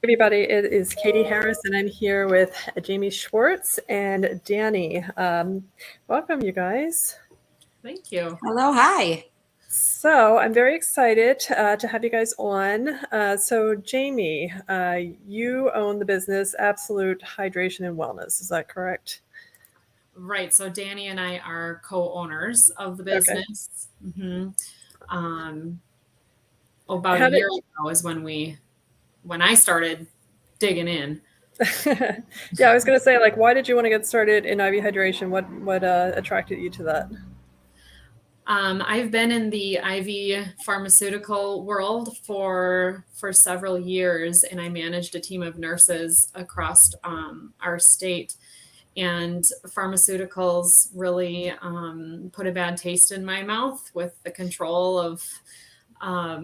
Everybody, it is Katie Harris, and I'm here with Jamie Schwartz and Dani. Welcome, you guys. Thank you. Hello, hi. So I'm very excited to have you guys on. So Jamie, you own the business Absolute Hydration and Wellness. Is that correct? Right. So Dani and I are co-owners of the business. Okay. About a year ago is when I started digging in. Yeah, I was going to say, like, why did you want to get started in IV hydration? What attracted you to that? I've been in the IV pharmaceutical world for several years, and I managed a team of nurses across our state. And pharmaceuticals really put a bad taste in my mouth with the control of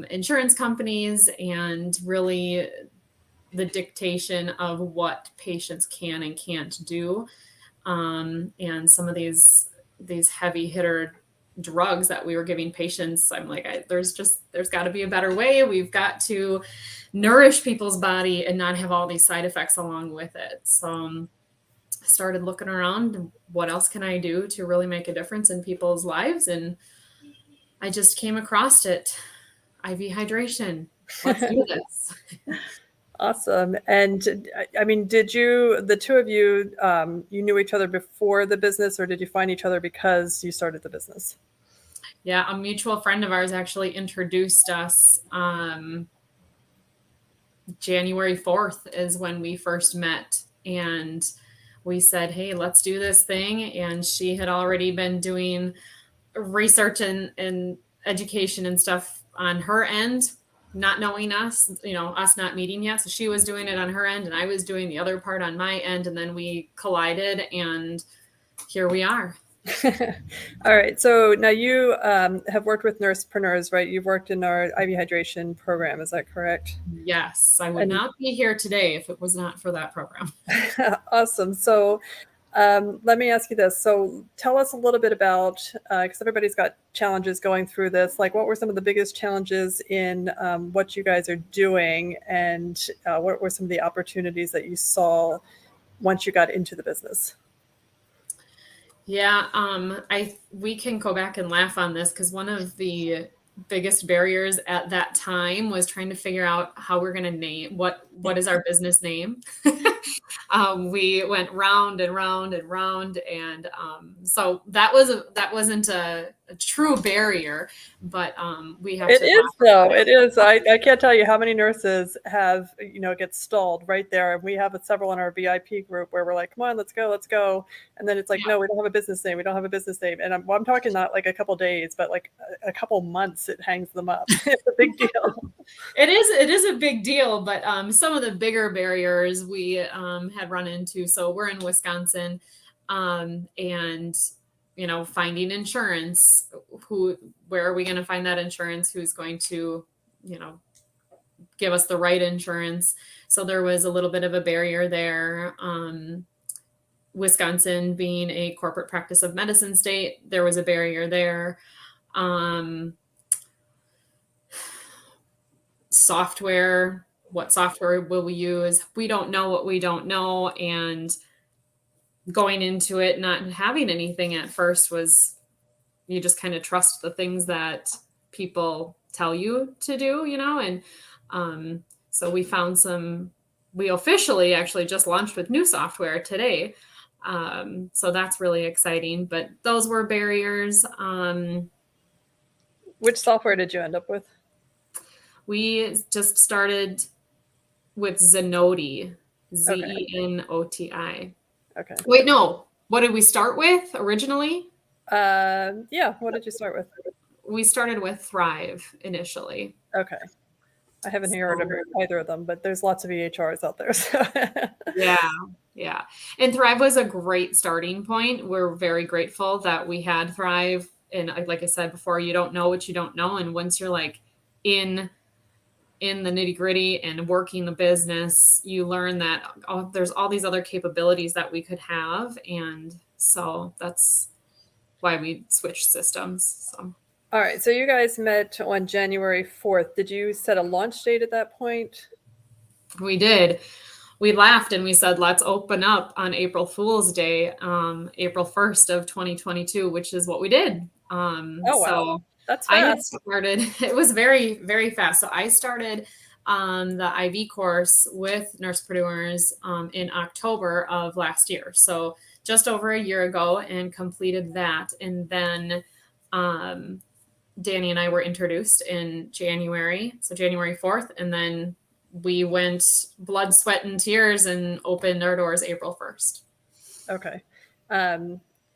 insurance companies and really the dictation of what patients can and can't do. And some of these heavy hitter drugs that we were giving patients, I'm like, there's got to be a better way. We've got to nourish people's body and not have all these side effects along with it. So I started looking around, what else can I do to really make a difference in people's lives? And I just came across it. IV hydration. Let's do this. Awesome. And I mean, the two of you, you knew each other before the business, or did you find each other because you started the business? Yeah, a mutual friend of ours actually introduced us. January 4th is when we first met, and we said, hey, let's do this thing. And she had already been doing research and education and stuff on her end, not knowing us, us not meeting yet. So she was doing it on her end and I was doing the other part on my end. And then we collided and here we are. All right. So now you have worked with NursePreneurs, right? You've worked in our IV hydration program. Is that correct? Yes. I would not be here today if it was not for that program. Awesome. So let me ask you this. So tell us a little bit about, because everybody's got challenges going through this, like what were some of the biggest challenges in what you guys are doing, and what were some of the opportunities that you saw once you got into the business? Yeah, we can go back and laugh on this because one of the biggest barriers at that time was trying to figure out how we're going to name what is our business name. We went round and round and round, and so that wasn't a true barrier, but we have. It is though. It is. I can't tell you how many nurses have get stalled right there, and we have several in our VIP group where we're like, come on, let's go, and then it's like, no, we don't have a business name. We don't have a business name, and I'm talking not like a couple days, but like a couple months. It hangs them up. It's a big deal. It is a big deal, but some of the bigger barriers we had run into. So we're in Wisconsin, and finding insurance. Where are we going to find that insurance? Who's going to, give us the right insurance? So there was a little bit of a barrier there. Wisconsin being a corporate practice of medicine state, there was a barrier there. Software, what software will we use? We don't know what we don't know. And going into it, not having anything at first, was you just kind of trust the things that people tell you to do, and so we found we officially actually just launched with new software today. So that's really exciting, but those were barriers. Which software did you end up with? We just started with Zenoti, Zenoti. Okay. Wait, no. What did we start with originally? Yeah. What did you start with? We started with Thrive initially. Okay. I haven't heard of either of them, but there's lots of EHRs out there. So. Yeah. And Thrive was a great starting point. We're very grateful that we had Thrive. And like I said before, you don't know what you don't know. And once you're like in the nitty gritty and working the business, you learn that there's all these other capabilities that we could have. And so that's why we switched systems. So. All right. So you guys met on January 4th. Did you set a launch date at that point? We did. We laughed and we said, let's open up on April Fool's Day, April 1st of 2022, which is what we did. Oh, wow. So That's I had fast. started, it was very, very fast. So I started the IV course with NursePreneurs in October of last year. So just over a year ago, and completed that. And then Dani and I were introduced in January, so January 4th. And then we went blood, sweat, and tears and opened our doors April 1st. Okay.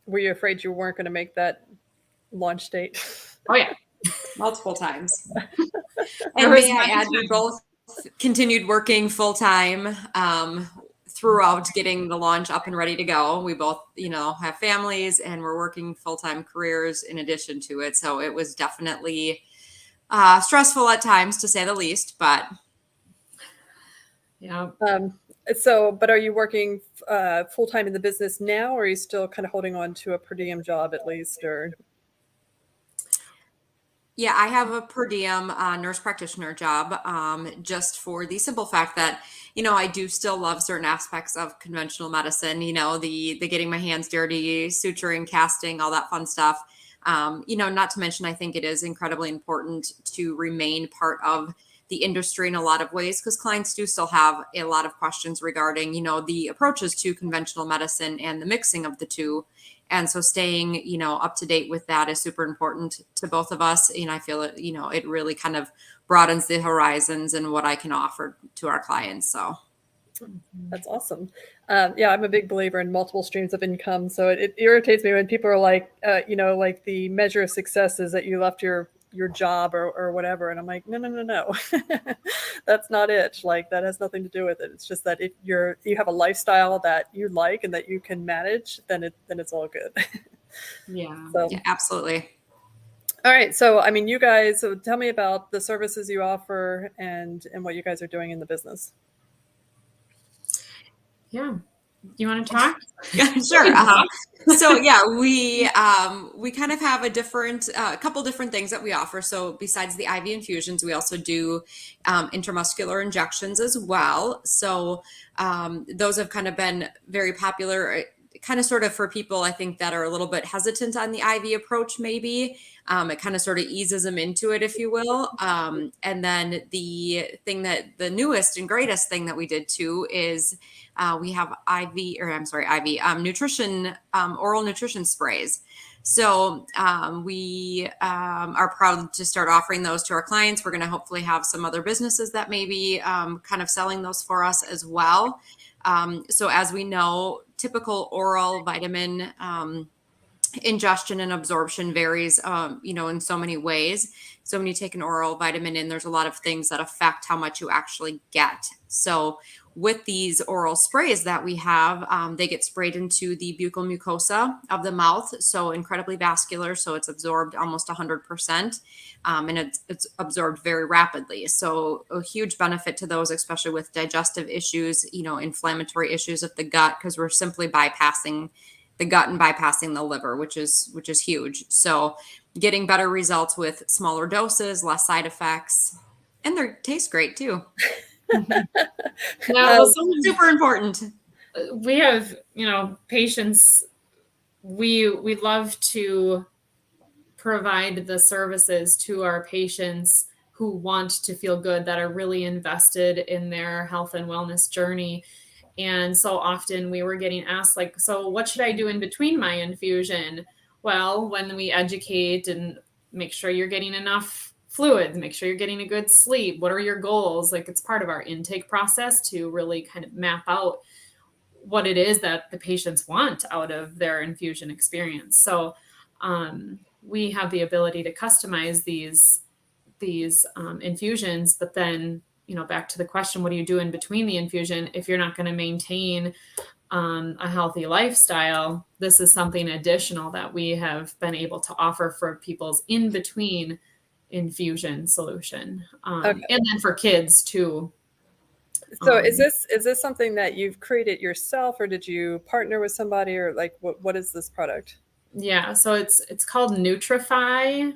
Were you afraid you weren't going to make that launch date? Oh, yeah. Multiple times. There And was may I add, we both continued working full time throughout getting the launch up and ready to go. We both, have families and we're working full time careers in addition to it. So it was definitely stressful at times, to say the least. But Yeah. But are you working full time in the business now, or are you still kind of holding on to a per diem job at least? Or yeah, I have a per diem nurse practitioner job, just for the simple fact that, I do still love certain aspects of conventional medicine, the getting my hands dirty, suturing, casting, all that fun stuff. Not to mention, I think it is incredibly important to remain part of the industry in a lot of ways, because clients do still have a lot of questions regarding, the approaches to conventional medicine and the mixing of the two. And so staying, up to date with that is super important to both of us. And I feel it, it really kind of broadens the horizons and what I can offer to our clients. So that's awesome. Yeah, I'm a big believer in multiple streams of income. So it irritates me when people are like, like the measure of success is that you left your job or whatever. And I'm like, no. That's not it. Like, that has nothing to do with it. It's just that if you have a lifestyle that you like and that you can manage, then it's all good. Yeah. So yeah, absolutely. all right. So, I mean, you guys, so tell me about the services you offer and what you guys are doing in the business. Yeah. You want to talk? Yeah, sure. So yeah, we kind of have a couple different things that we offer. So besides the IV infusions, we also do intramuscular injections as well. So those have kind of been very popular, kind of sort of for people, I think, that are a little bit hesitant on the IV approach, maybe. It kind of sort of eases them into it, if you will. And then the newest and greatest thing that we did too is we have nutrition, oral nutrition sprays. So we are proud to start offering those to our clients. We're going to hopefully have some other businesses that may be kind of selling those for us as well. So as we know, typical oral vitamin ingestion and absorption varies, in so many ways. So when you take an oral vitamin in, there's a lot of things that affect how much you actually get. So with these oral sprays that we have, they get sprayed into the buccal mucosa of the mouth. So incredibly vascular. So it's absorbed almost 100%. And it's absorbed very rapidly. So a huge benefit to those, especially with digestive issues, inflammatory issues of the gut, because we're simply bypassing the gut and bypassing the liver, which is huge. So getting better results with smaller doses, less side effects, and they taste great too. Now, Super important. we have, patients. We love to provide the services to our patients who want to feel good, that are really invested in their health and wellness journey. And so often we were getting asked, like, so what should I do in between my infusion? Well, when we educate and make sure you're getting enough fluids, make sure you're getting a good sleep, what are your goals? Like, it's part of our intake process to really kind of map out what it is that the patients want out of their infusion experience. So we have the ability to customize these infusions, but then, back to the question, what do you do in between the infusion? If you're not going to maintain a healthy lifestyle, this is something additional that we have been able to offer for people's in between infusion solution. Okay. And then for kids too. So is this something that you've created yourself, or did you partner with somebody, or like what is this product? Yeah, so it's called Nutrify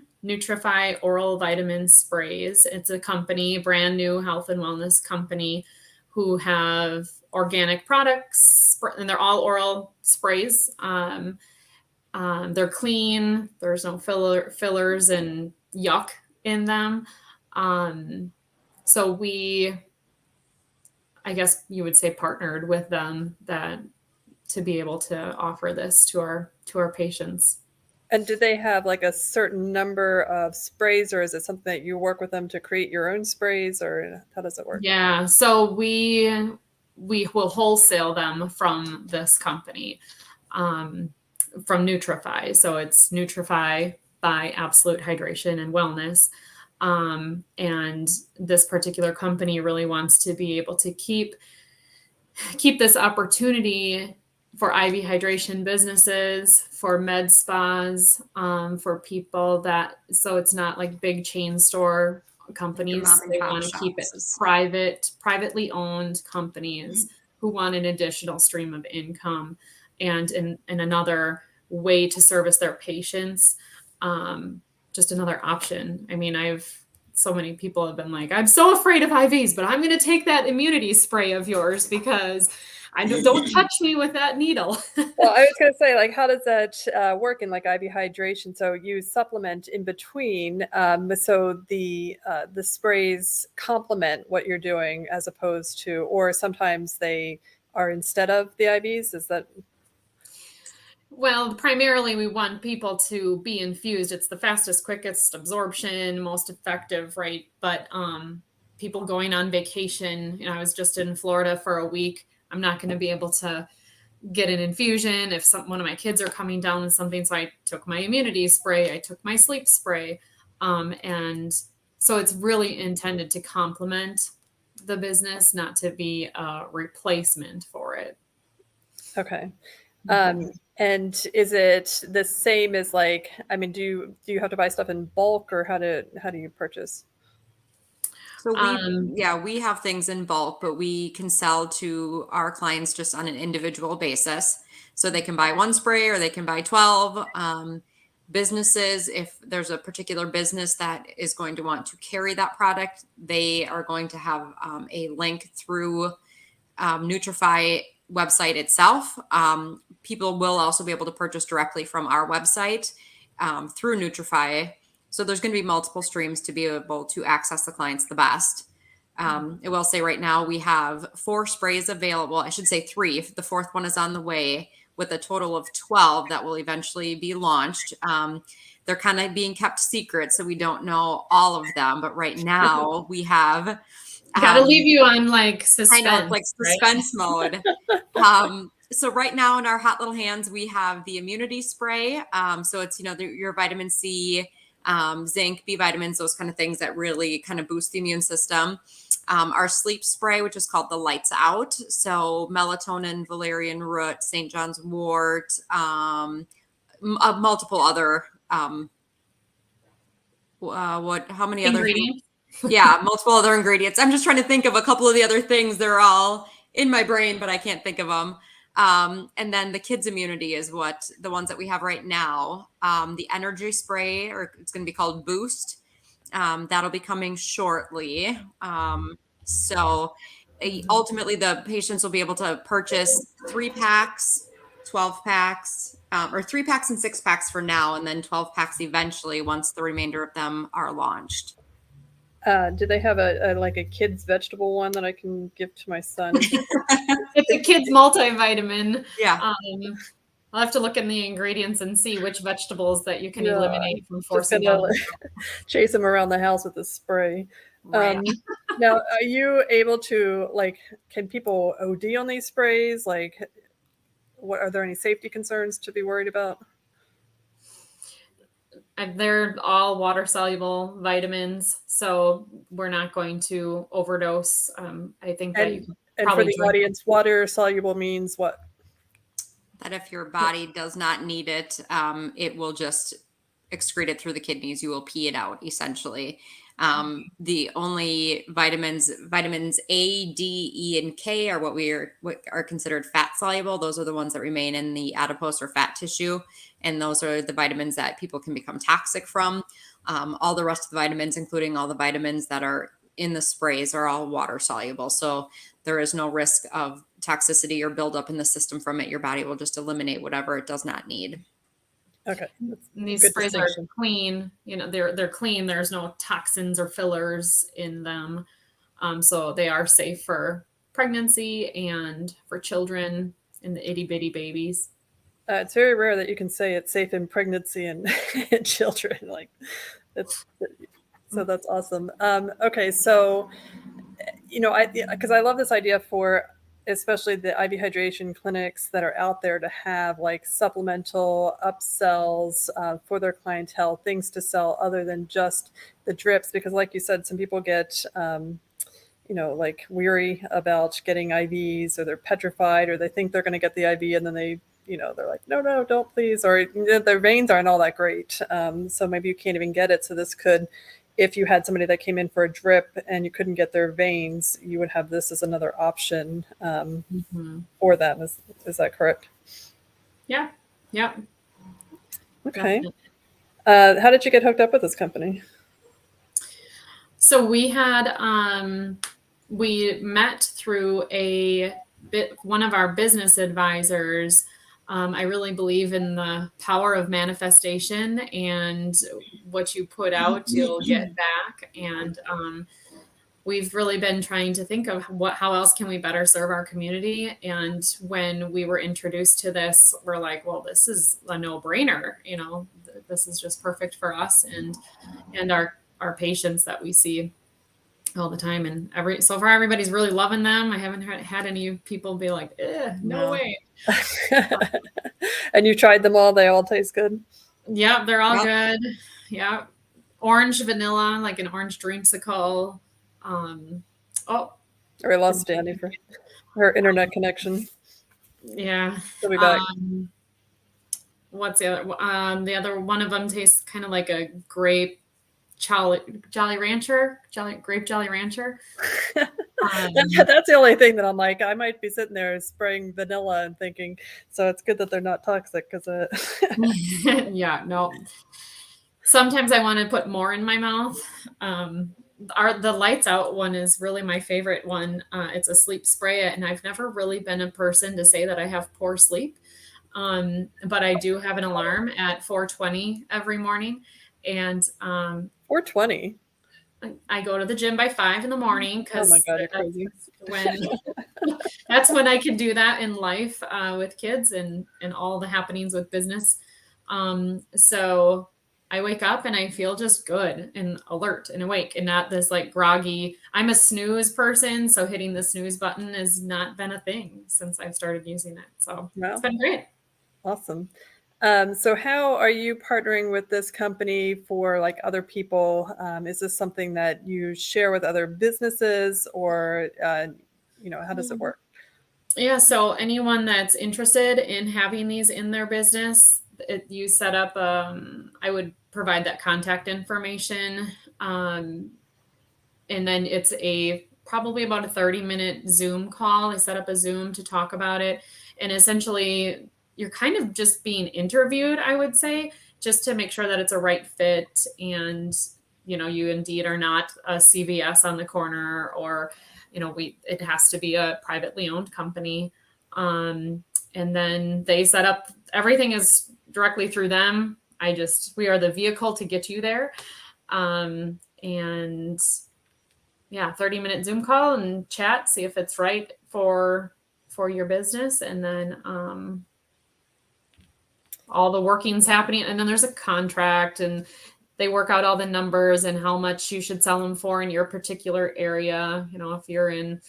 Oral Vitamin Sprays. It's a company, brand new health and wellness company. who have organic products, and they're all oral sprays. They're clean. There's no fillers and yuck in them. So I guess you would say, partnered with them to be able to offer this to our patients. And do they have like a certain number of sprays, or is it something that you work with them to create your own sprays, or how does it work? Yeah, so we will wholesale them from this company, from Nutrify. So it's Nutrify by Absolute Hydration and Wellness. And this particular company really wants to be able to keep this opportunity for IV hydration businesses, for med spas, for people so it's not like big chain store companies. They want to keep it privately owned companies who want an additional stream of income and another way to service their patients. Just another option. I mean, so many people have been like, I'm so afraid of IVs, but I'm going to take that immunity spray of yours because don't touch me with that needle. Well, I was going to say, like, how does that work in like IV hydration? So you supplement in between, so the sprays complement what you're doing as opposed to, or sometimes they are instead of the IVs. Is that? Well, primarily we want people to be infused. It's the fastest, quickest absorption, most effective, right? But people going on vacation, I was just in Florida for a week. I'm not going to be able to get an infusion if one of my kids are coming down with something. So I took my immunity spray, I took my sleep spray. And so it's really intended to complement the business, not to be a replacement for it. Okay. And is it the same as like, I mean, do you have to buy stuff in bulk, or how do you purchase? So we have things in bulk, but we can sell to our clients just on an individual basis. So they can buy one spray or they can buy 12. Businesses, if there's a particular business that is going to want to carry that product, they are going to have a link through Nutrify website itself. People will also be able to purchase directly from our website through Nutrify. So there's going to be multiple streams to be able to access the clients the best. I will say right now we have 4 sprays available. I should say 3. The 4th one is on the way, with a total of 12 that will eventually be launched. They're kind of being kept secret, so we don't know all of them. But right now we have... Gotta leave you on like suspense. I know, it's like suspense mode. So right now in our hot little hands, we have the immunity spray. So it's, your vitamin C, zinc, B vitamins, those kind of things that really kind of boost the immune system. Our sleep spray, which is called the Lights Out. So melatonin, valerian root, St. John's wort, multiple other, how many other ingredients? Yeah, multiple other ingredients. I'm just trying to think of a couple of the other things. They're all in my brain, but I can't think of them. And then the kids' immunity is the ones that we have right now. The energy spray, or it's going to be called Boost. That'll be coming shortly. So ultimately the patients will be able to purchase 3 packs, 12 packs, or 3 packs and 6 packs for now, and then 12 packs eventually once the remainder of them are launched. Do they have a kid's vegetable one that I can give to my son? It's a kid's multivitamin. Yeah. I'll have to look in the ingredients and see which vegetables that you can eliminate from forcing them. Chase him around the house with a spray. Right. Now, are you able to, can people OD on these sprays? Are there any safety concerns to be worried about? They're all water-soluble vitamins, so we're not going to overdose. I think that you can probably... And for the audience, water-soluble means what? That if your body does not need it, it will just excrete it through the kidneys. You will pee it out, essentially. The only vitamins A, D, E, and K are what are considered fat-soluble. Those are the ones that remain in the adipose or fat tissue. And those are the vitamins that people can become toxic from. All the rest of the vitamins, including all the vitamins that are in the sprays, are all water soluble. So there is no risk of toxicity or buildup in the system from it. Your body will just eliminate whatever it does not need. Okay. And these Good sprays are distinction. clean. You know, they're clean. There's no toxins or fillers in them, so they are safe for pregnancy and for children and the itty bitty babies. It's very rare that you can say it's safe in pregnancy and, and children. Like, it's so that's awesome. Okay, so because I love this idea for especially the IV hydration clinics that are out there to have like supplemental upsells for their clientele, things to sell other than just the drips. Because, like you said, some people get like weary about getting IVs, or they're petrified, or they think they're going to get the IV and then they're like, no, don't please, or their veins aren't all that great. So maybe you can't even get it. So this could, if you had somebody that came in for a drip and you couldn't get their veins, you would have this as another option for them. Is that correct? Yeah. Yep. Okay. How did you get hooked up with this company? So we had we met through one of our business advisors. I really believe in the power of manifestation, and what you put out, you'll get back. And we've really been trying to think of how else can we better serve our community. And when we were introduced to this, we're like, well, this is a no-brainer. This is just perfect for us and our patients that we see all the time. And so far everybody's really loving them. I haven't had any people be like, no way. And you tried them all? They all taste good? Yeah, they're all good. Yeah. Orange vanilla, like an orange dreamsicle. We lost Dani for her internet connection. Yeah. She'll be back. What's the other? The other one of them tastes kind of like a grape Jolly Rancher. Grape Jolly Rancher. That's the only thing that I'm like, I might be sitting there spraying vanilla and thinking, so it's good that they're not toxic, because yeah, no. Sometimes I want to put more in my mouth. The lights out one is really my favorite one. It's a sleep spray, and I've never really been a person to say that I have poor sleep, but I do have an alarm at 4:20 every morning, and 4:20. I go to the gym by 5 in the morning because oh my God, you're crazy. That's when I can do that in life with kids and all the happenings with business. So I wake up and I feel just good and alert and awake, and not this like groggy. I'm a snooze person, so hitting the snooze button has not been a thing since I've started using it. So It's been great. Awesome. So how are you partnering with this company for like other people? Is this something that you share with other businesses, or how does it work? Yeah, so anyone that's interested in having these in their business, you set up, I would provide that contact information. And then it's probably about a 30-minute Zoom call. I set up a Zoom to talk about it. And essentially you're kind of just being interviewed, I would say, just to make sure that it's a right fit. And, you indeed are not a CVS on the corner, or, it has to be a privately owned company. And then they set up, everything is directly through them. We are the vehicle to get you there. And yeah, 30-minute Zoom call and chat, see if it's right for your business. And then, all the working's happening. And then there's a contract, and they work out all the numbers and how much you should sell them for in your particular area. If you're in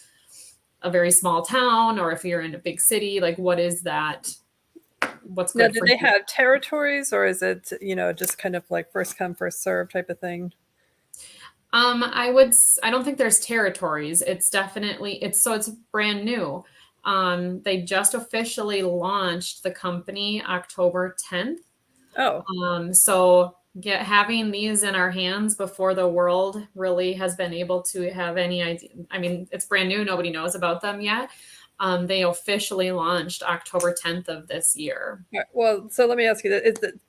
a very small town, or if you're in a big city, like what is that? What's good? Do they have territories, or is it, just kind of like first come, first serve type of thing? I don't think there's territories. It's brand new. They just officially launched the company October 10th. Oh. So having these in our hands before the world really has been able to have any idea. I mean, it's brand new. Nobody knows about them yet. They officially launched October 10th of this year. Well, so let me ask you that.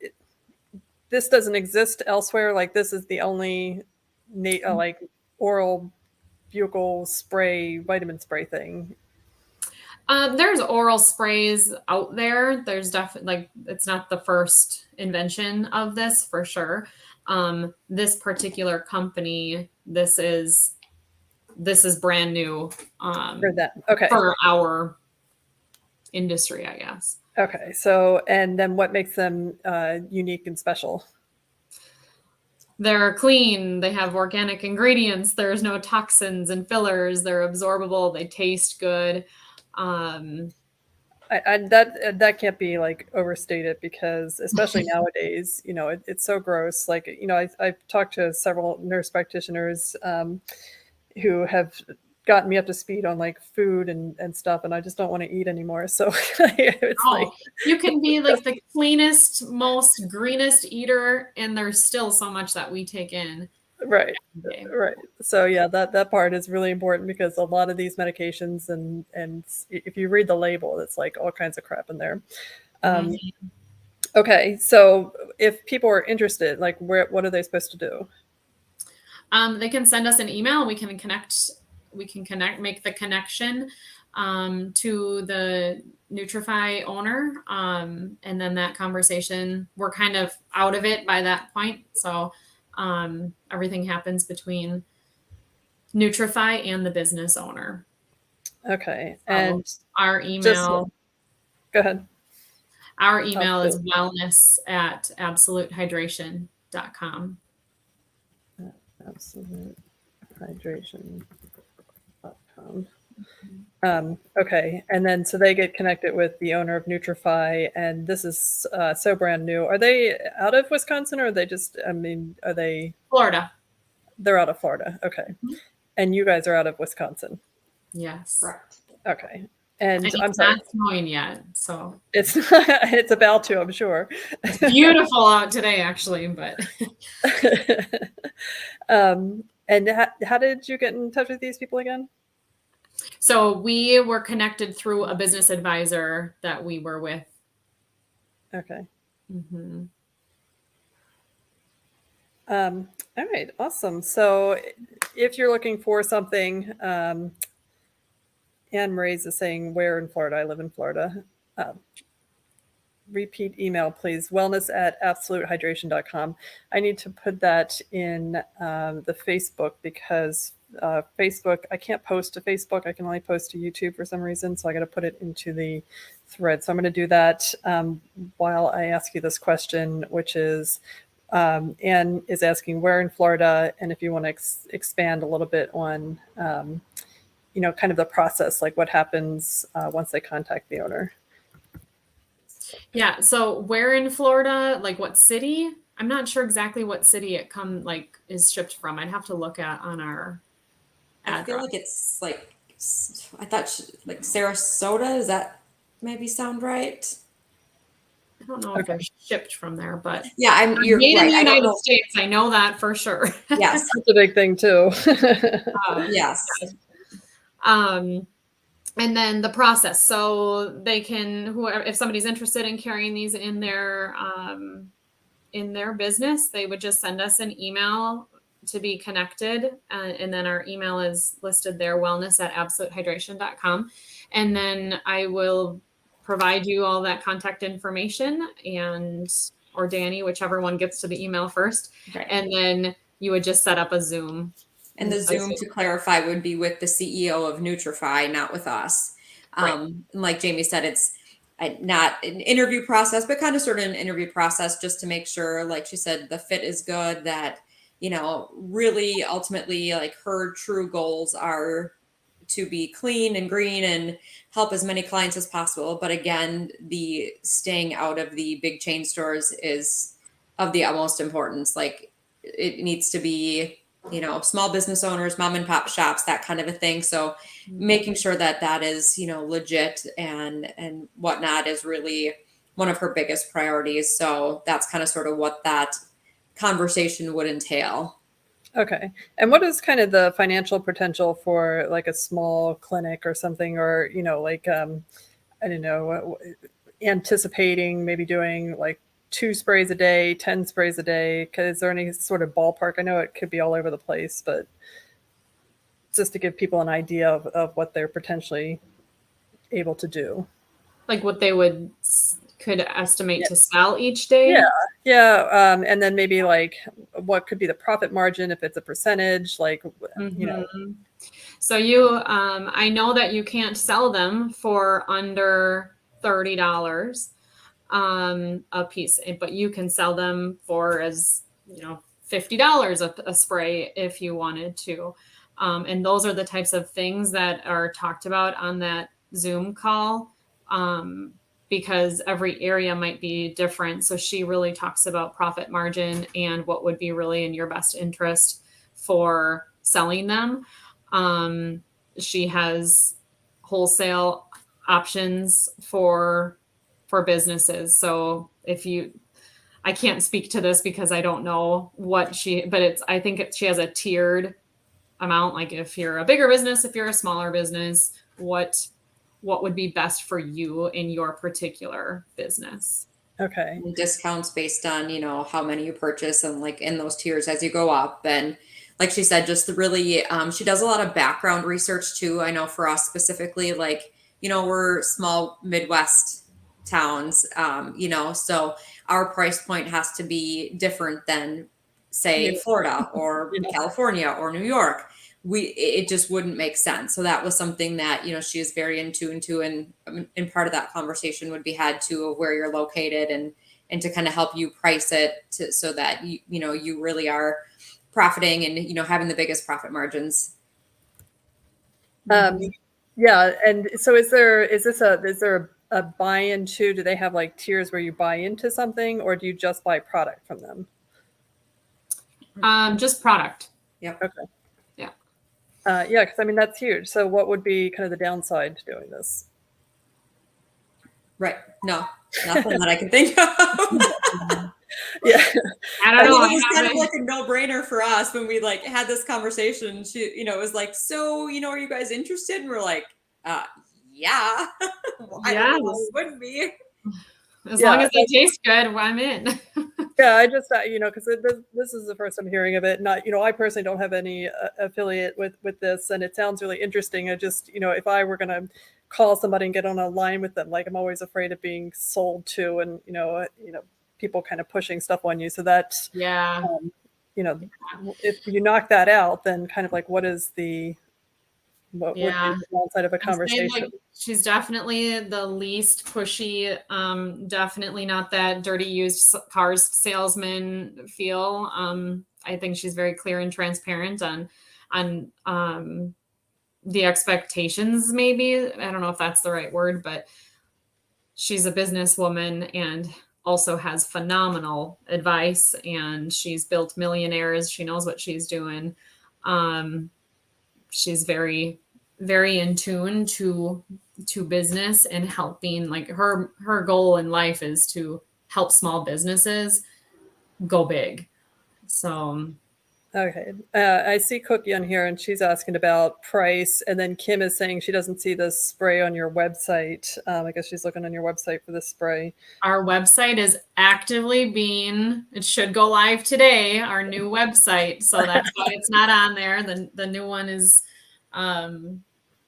This doesn't exist elsewhere? Like, this is the only like oral buccal spray, vitamin spray thing? There's oral sprays out there. There's definitely like it's not the first invention of this for sure. This particular company, this is brand new For that. Okay. for our industry, I guess. Okay. So, and then what makes them unique and special? They're clean. They have organic ingredients. There's no toxins and fillers. They're absorbable. They taste good. That can't be like overstated, because especially nowadays, it's so gross. Like, I've talked to several nurse practitioners who have gotten me up to speed on like food and stuff, and I just don't want to eat anymore. So it's like, you can be like the cleanest, most greenest eater, and there's still so much that we take in. right. So yeah, that part is really important, because a lot of these medications, and if you read the label, it's like all kinds of crap in there. Okay, so if people are interested, like what are they supposed to do? They can send us an email. We can connect, make the connection to the Nutrify owner. And then that conversation, we're kind of out of it by that point. So everything happens between Nutrify and the business owner. Okay. So and our email. Go ahead. Our email is wellness@absolutehydration.com. Absolutehydration.com. Okay. And then, so they get connected with the owner of Nutrify, and this is so brand new. Are they out of Wisconsin, or are they just, are they? Florida. They're out of Florida. Okay. Mm-hmm. And you guys are out of Wisconsin. Yes. Correct. Okay. And it's I'm sorry, not snowing yet, so it's about to, I'm sure. It's beautiful out today, actually, but. And how did you get in touch with these people again? So we were connected through a business advisor that we were with. Okay. Mm-hmm. All right, awesome. So if you're looking for something, Anne Marie's is saying, where in Florida? I live in Florida. Repeat email, please. wellness@absolutehydration.com. I need to put that in the Facebook, because Facebook, I can't post to Facebook. I can only post to YouTube for some reason. So I got to put it into the thread. So I'm going to do that while I ask you this question, which is, Anne is asking where in Florida, and if you want to expand a little bit on, kind of the process, like what happens once they contact the owner. Yeah. So where in Florida, like what city? I'm not sure exactly what city it is shipped from. I'd have to look at on our address. I feel like it's like, I thought like Sarasota. Does that maybe sound right? I don't know if they're shipped from there, but yeah, you're made right. in the United States. I know that for sure. Yes. That's a big thing too. Yes. And then the process. So they can, whoever, if somebody's interested in carrying these in their business, they would just send us an email to be connected. And then our email is listed there, wellness@absolutehydration.com. And then I will provide you all that contact information, or Dani, whichever one gets to the email first. Right. And then you would just set up a Zoom. And the Zoom, to clarify, would be with the CEO of Nutrify, not with us. Right. Like Jamie said, it's not an interview process, but kind of sort of an interview process, just to make sure, like she said, the fit is good, that, really ultimately, like, her true goals are to be clean and green and help as many clients as possible. But again, the staying out of the big chain stores is of the utmost importance. Like, it needs to be, small business owners, mom and pop shops, that kind of a thing. So making sure that is, legit and whatnot is really one of her biggest priorities. So that's kind of sort of what that conversation would entail. Okay. And what is kind of the financial potential for like a small clinic or something, or, I don't know, anticipating maybe doing like 2 sprays a day, 10 sprays a day? Is there any sort of ballpark? I know it could be all over the place, but. just to give people an idea of what they're potentially able to do. Like what they could estimate Yeah. to sell each day. Yeah. And then maybe like what could be the profit margin if it's a percentage, like, you know. Mhm. So I know that you can't sell them for under $30 a piece, but you can sell them for as, $50 a spray if you wanted to. And those are the types of things that are talked about on that Zoom call, because every area might be different. So she really talks about profit margin and what would be really in your best interest for selling them. She has wholesale options for businesses. So I can't speak to this because I don't know but I think she has a tiered amount. Like if you're a bigger business, if you're a smaller business, what would be best for you in your particular business. Okay. And discounts based on, how many you purchase and like in those tiers as you go up. And like she said, just really, she does a lot of background research too. I know for us specifically, like, we're small Midwest towns, so our price point has to be different than say Florida or California or New York. It just wouldn't make sense. So that was something that, she is very in tune to. And part of that conversation would be had to of where you're located and to kind of help you price it so that you really are profiting and, having the biggest profit margins. Yeah. And so is there a buy-in too? Do they have like tiers where you buy into something, or do you just buy product from them? Just product. Yep. Okay. Yeah. Yeah, because I mean that's huge. So what would be kind of the downside to doing this? Right. No, nothing that I can think of. Yeah. I don't know. It was kind of like a no-brainer for us when we like had this conversation. She, it was like, so, are you guys interested? And we're like, yeah. I don't know why we wouldn't be. As long as they taste good, I'm in. Yeah, I just, because this is the first I'm hearing of it. Not, I personally don't have any affiliate with this, and it sounds really interesting. I just, if I were going to call somebody and get on a line with them, like I'm always afraid of being sold to, and people kind of pushing stuff on you. So that, if you knock that out, then kind of like what would be the downside of a conversation? She's definitely the least pushy, definitely not that dirty used cars salesman feel. I think she's very clear and transparent on the expectations, maybe. I don't know if that's the right word, but she's a businesswoman and also has phenomenal advice, and she's built millionaires. She knows what she's doing. She's very, very in tune to business and helping. Like her goal in life is to help small businesses go big. So okay, I see Cookie on here, and she's asking about price, and then Kim is saying she doesn't see the spray on your website. I guess she's looking on your website for the spray. Our website is actively it should go live today, our new website. So that's why it's not on there. The new one is,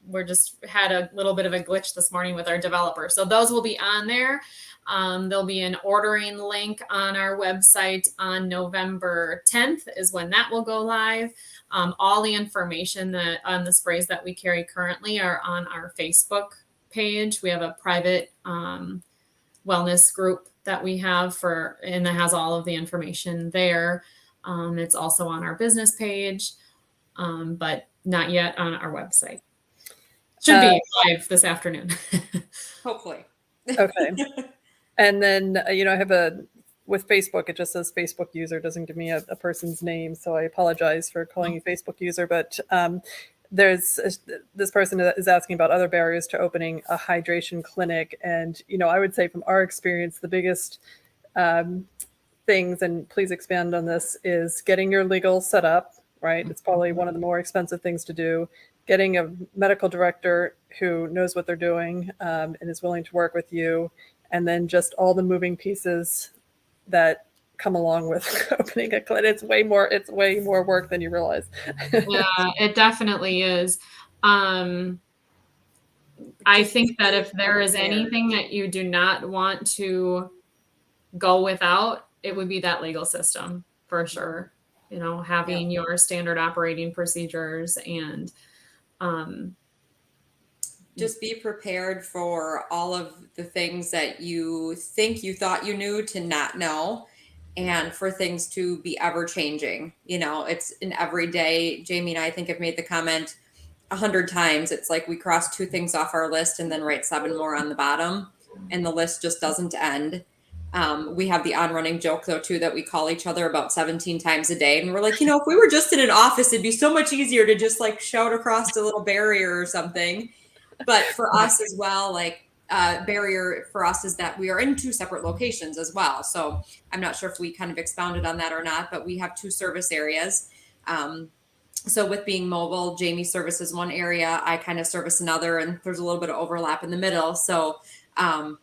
we're just had a little bit of a glitch this morning with our developer. So those will be on there. There'll be an ordering link on our website on November 10th is when that will go live. All the information that on the sprays that we carry currently are on our Facebook page. We have a private wellness group that we have and that has all of the information there. It's also on our business page, but not yet on our website. Should be live this afternoon. Hopefully. Okay. And then, I have with Facebook, it just says Facebook user, doesn't give me a person's name. So I apologize for calling you Facebook user, but there's this person is asking about other barriers to opening a hydration clinic. And, I would say from our experience, the biggest things, and please expand on this, is getting your legal set up, right? It's probably one of the more expensive things to do. Getting a medical director who knows what they're doing and is willing to work with you. And then just all the moving pieces that come along with opening a clinic. It's way more work than you realize. Yeah, it definitely is. I think that if there is anything that you do not want to go without, it would be that legal system for sure. You know, having your standard operating procedures and just be prepared for all of the things that you think you thought you knew to not know, and for things to be ever changing. You know, it's an everyday. Jamie and I think have made the comment 100 times. It's like we cross 2 things off our list and then write 7 more on the bottom, and the list just doesn't end. We have the on-running joke though too that we call each other about 17 times a day, and we're like, you know, if we were just in an office, it'd be so much easier to just like shout across a little barrier or something. But for us as well, like barrier for us is that we are in 2 separate locations as well. So I'm not sure if we kind of expounded on that or not, but we have 2 service areas. So with being mobile, Jamie services one area, I kind of service another, and there's a little bit of overlap in the middle. So,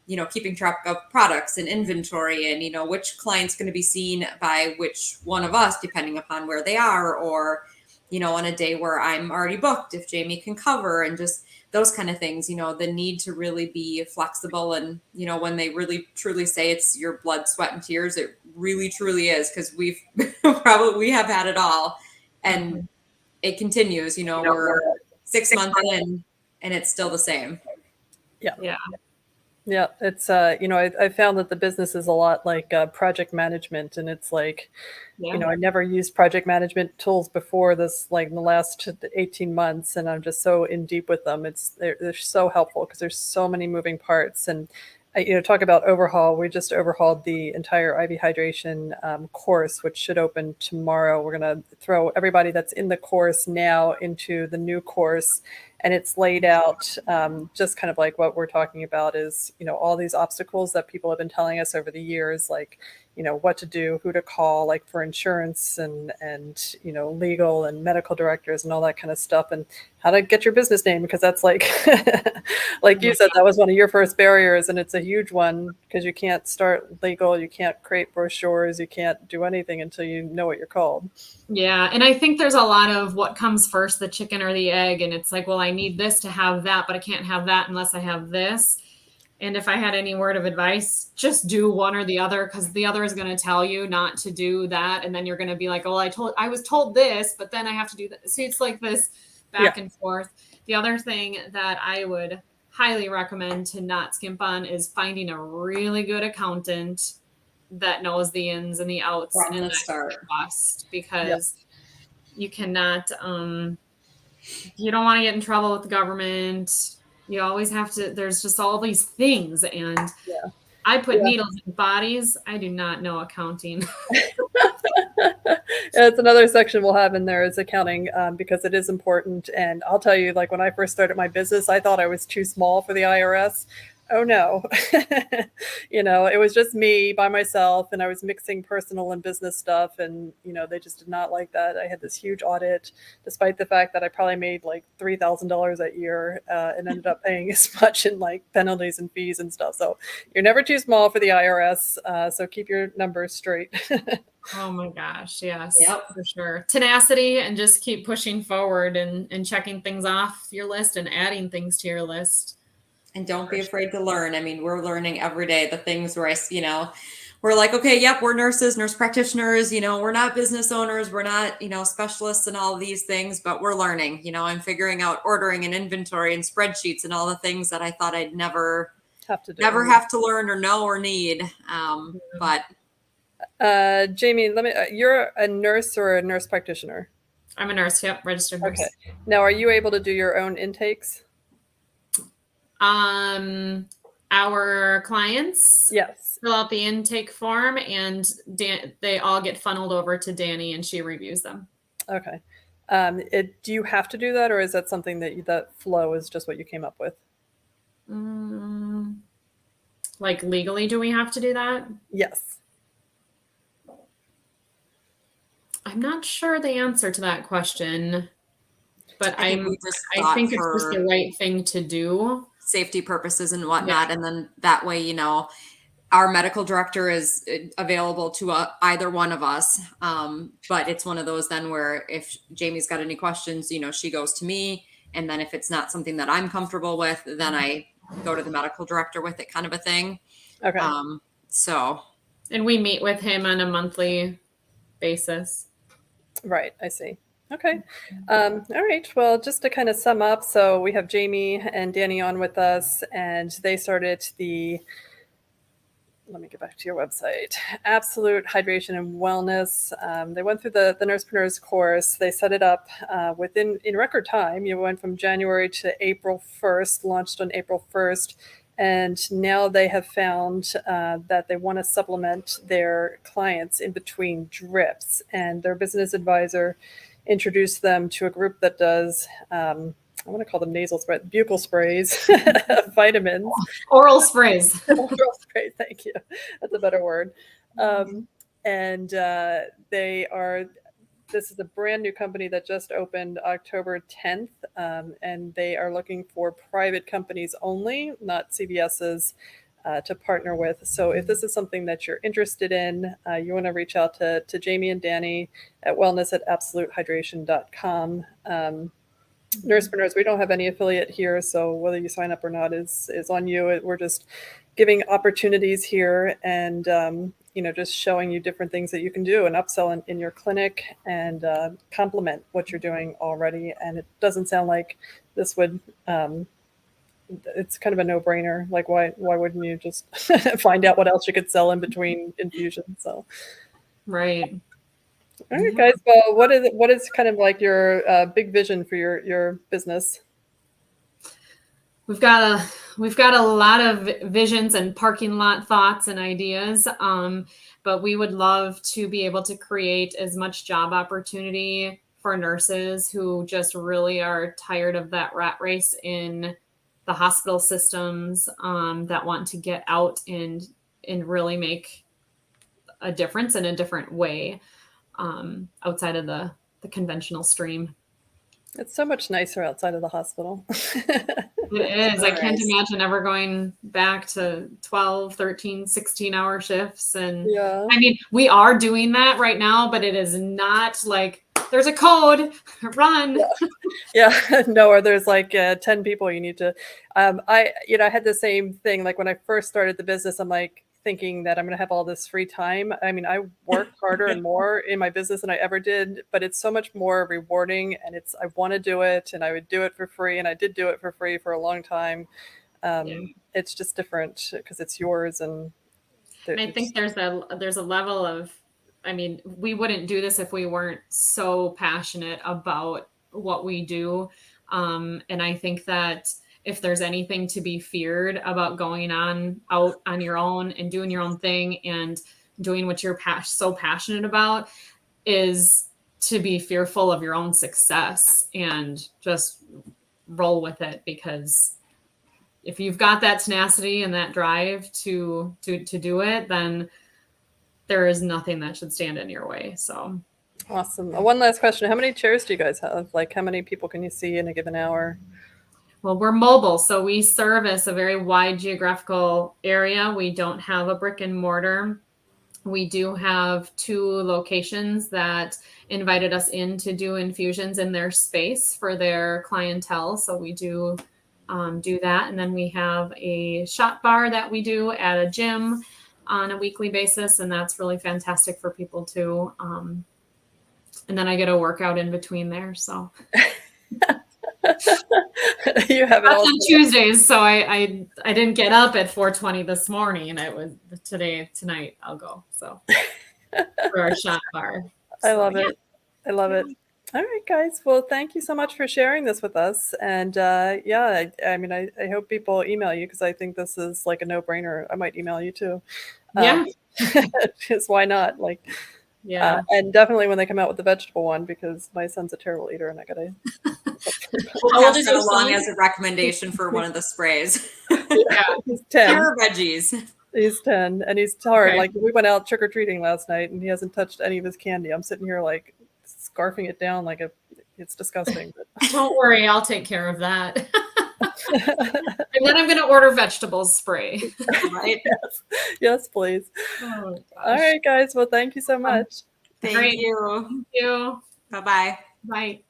you know, keeping track of products and inventory and, you know, which client's going to be seen by which one of us, depending upon where they are, or, you know, on a day where I'm already booked, if Jamie can cover, and just those kind of things, you know, the need to really be flexible. And, you know, when they really truly say it's your blood, sweat, and tears, it really truly is, because we have had it all. And it continues, you know, we're 6 months in and it's still the same. Yeah, it's you know, I found that the business is a lot like project management, and it's like, you know, I never used project management tools before this, like in the last 18 months, and I'm just so in deep with them. They're so helpful because there's so many moving parts. And you know, talk about overhaul. We just overhauled the entire IV hydration course, which should open tomorrow. We're going to throw everybody that's in the course now into the new course. And it's laid out just kind of like what we're talking about is, you know, all these obstacles that people have been telling us over the years, like, you know, what to do, who to call, like for insurance and, you know, legal and medical directors and all that kind of stuff, and how to get your business name, because that's like, like you said, that was one of your first barriers, and it's a huge one because you can't start legal, you can't create brochures, you can't do anything until you know what you're called. Yeah. And I think there's a lot of what comes first, the chicken or the egg. And it's like, well, I need this to have that, but I can't have that unless I have this. And if I had any word of advice, just do one or the other, because the other is going to tell you not to do that. And then you're going to be like, oh, I was told this, but then I have to do that. So it's like this back and forth. The other thing that I would highly recommend to not skimp on is finding a really good accountant that knows the ins and the outs and in that cost, because you cannot, you don't want to get in trouble with the government. You always have to, there's just all these things. And I put needles in bodies. I do not know accounting. It's another section we'll have in there is accounting, because it is important. And I'll tell you, like when I first started my business, I thought I was too small for the IRS. Oh no. You know, it was just me by myself, and I was mixing personal and business stuff, and you know, they just did not like that. I had this huge audit, despite the fact that I probably made like $3,000 that year, and ended up paying as much in like penalties and fees and stuff. So you're never too small for the IRS. So keep your numbers straight. Oh my gosh. Yes, for sure. Tenacity, and just keep pushing forward and checking things off your list and adding things to your list. And don't be afraid to learn. I mean, we're learning every day the things where you know, we're like, okay, yep, we're nurses, nurse practitioners, you know, we're not business owners, we're not, you know, specialists in all of these things, but we're learning, you know, I'm figuring out ordering and inventory and spreadsheets and all the things that I thought I'd never have to learn or know or need. But Jamie, you're a nurse or a nurse practitioner? I'm a nurse. Yep. Registered nurse. Okay. Now, are you able to do your own intakes? Our clients fill out the intake form, and they all get funneled over to Dani, and she reviews them. Okay. Do you have to do that, or is that something that flow is just what you came up with? Like legally, do we have to do that? Yes. I'm not sure the answer to that question, but I think it's just the right thing to do. Safety purposes and whatnot. And then that way, you know, Our medical director is available to either one of us. But it's one of those then where if Jamie's got any questions, she goes to me. And then if it's not something that I'm comfortable with, then I go to the medical director with it, kind of a thing. Okay. And we meet with him on a monthly basis. Right. I see. Okay. All right. Well, just to kind of sum up, so we have Jamie and Dani on with us, and they started let me get back to your website, Absolute Hydration and Wellness. They went through the NursePreneurs course. They set it up in record time. You went from January to April 1st, launched on April 1st. And now they have found that they want to supplement their clients in between drips. And their business advisor introduced them to a group that does, I want to call them nasal sprays, buccal sprays, vitamins. Oral sprays. Oral sprays, thank you. That's a better word. This is a brand new company that just opened October 10th, and they are looking for private companies only, not CVS's, to partner with. So if this is something that you're interested in, you want to reach out to Jamie and Dani at wellness@absolutehydration.com. NursePreneurs, we don't have any affiliate here, so whether you sign up or not is on you. We're just giving opportunities here and just showing you different things that you can do and upsell in your clinic and complement what you're doing already. And it doesn't sound like this would it's kind of a no-brainer. Like why wouldn't you just find out what else you could sell in between infusions? So right. All right, guys. Well, what is kind of like your big vision for your business? We've got a lot of visions and parking lot thoughts and ideas, but we would love to be able to create as much job opportunity for nurses who just really are tired of that rat race in the hospital systems, that want to get out and really make a difference in a different way, outside of the conventional stream. It's so much nicer outside of the hospital. It is. I can't imagine ever going back to 12, 13, 16-hour shifts. And yeah. I mean, we are doing that right now, but it is not like there's a code, run. Yeah. No, or there's like 10 people you need to, I had the same thing. Like when I first started the business, I'm like thinking that I'm going to have all this free time. I mean, I work harder and more in my business than I ever did, but it's so much more rewarding and I want to do it and I would do it for free. And I did do it for free for a long time. It's just different because it's yours. And I think there's a level of, I mean, we wouldn't do this if we weren't so passionate about what we do. And I think that if there's anything to be feared about going out on your own and doing your own thing and doing what you're so passionate about, is to be fearful of your own success and just roll with it. Because if you've got that tenacity and that drive to do it, then there is nothing that should stand in your way. So awesome. One last question. How many chairs do you guys have? Like how many people can you see in a given hour? Well, we're mobile, so we service a very wide geographical area. We don't have a brick and mortar. We do have 2 locations that invited us in to do infusions in their space for their clientele. So we do that. And then we have a shot bar that we do at a gym on a weekly basis. And that's really fantastic for people too. And then I get a workout in between there. So you have it all on Tuesdays, so I didn't get up at 4:20 this morning, and it was tonight I'll go for our shot bar. I love it. I love it. All right, guys. Well, thank you so much for sharing this with us. And I mean, I hope people email you because I think this is like a no-brainer. I might email you too. Yeah. Just why not? Like. Yeah. And definitely when they come out with the vegetable one, because my son's a terrible eater and I gotta. We'll pass that along as a recommendation for one of the sprays. Yeah, he's 10. Pure veggies. He's 10 and he's hard. Okay. Like we went out trick-or-treating last night and he hasn't touched any of his candy. I'm sitting here like scarfing it down like it's disgusting. But. Don't worry, I'll take care of that. And then I'm going to order vegetable spray. Right? Yes, please. Oh, All right, guys. Well, thank you so much. Thank Great. you. Thank you. Bye-bye. Bye.